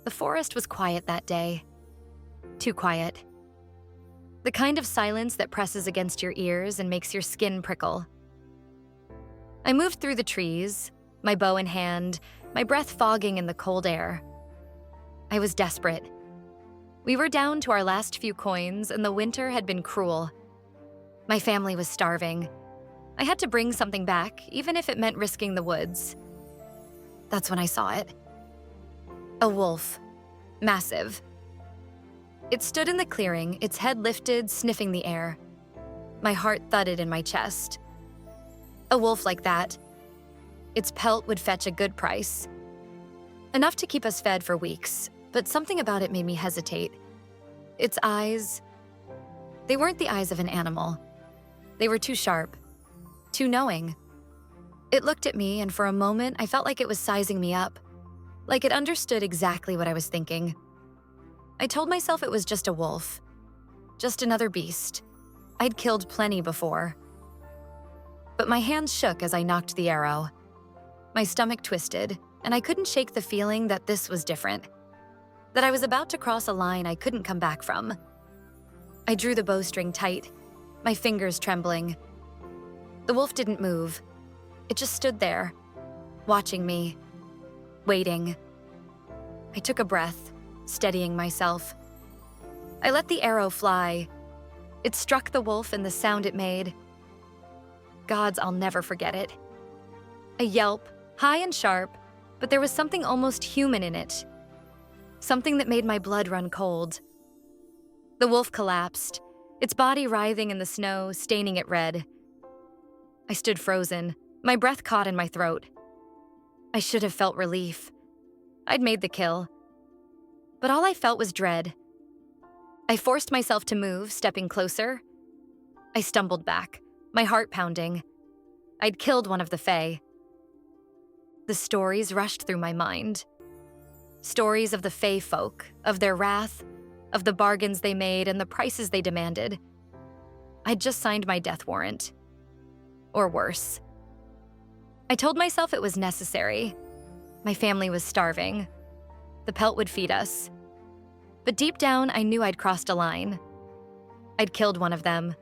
The forest was quiet that day. Too quiet. The kind of silence that presses against your ears and makes your skin prickle. I moved through the trees, my bow in hand, my breath fogging in the cold air. I was desperate. We were down to our last few coins, and the winter had been cruel. My family was starving. I had to bring something back, even if it meant risking the woods. That's when I saw it. A wolf. Massive. It stood in the clearing, its head lifted, sniffing the air. My heart thudded in my chest. A wolf like that. Its pelt would fetch a good price. Enough to keep us fed for weeks, but something about it made me hesitate. Its eyes, they weren't the eyes of an animal. They were too sharp, too knowing. It looked at me, and for a moment, I felt like it was sizing me up, like it understood exactly what I was thinking. I told myself it was just a wolf, just another beast. I'd killed plenty before. But my hands shook as I nocked the arrow. My stomach twisted, and I couldn't shake the feeling that this was different, that I was about to cross a line I couldn't come back from. I drew the bowstring tight, my fingers trembling. The wolf didn't move. It just stood there, watching me, waiting. I took a breath, steadying myself. I let the arrow fly. It struck the wolf, and the sound it made. Gods, I'll never forget it. A yelp, high and sharp, but there was something almost human in it. Something that made my blood run cold. The wolf collapsed, its body writhing in the snow, staining it red. I stood frozen, my breath caught in my throat. I should have felt relief. I'd made the kill. But all I felt was dread. I forced myself to move, stepping closer. I stumbled back, my heart pounding. I'd killed one of the Fae. The stories rushed through my mind. Stories of the Fae folk, of their wrath, of the bargains they made and the prices they demanded. I'd just signed my death warrant. Or worse. I told myself it was necessary. My family was starving. The pelt would feed us. But deep down, I knew I'd crossed a line. I'd killed one of them,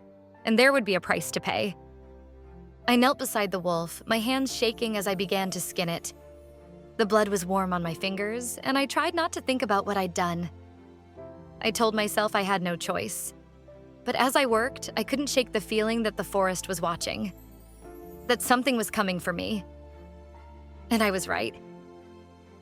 and there would be a price to pay. I knelt beside the wolf, my hands shaking as I began to skin it. The blood was warm on my fingers, and I tried not to think about what I'd done. I told myself I had no choice. But as I worked, I couldn't shake the feeling that the forest was watching. That something was coming for me. And I was right.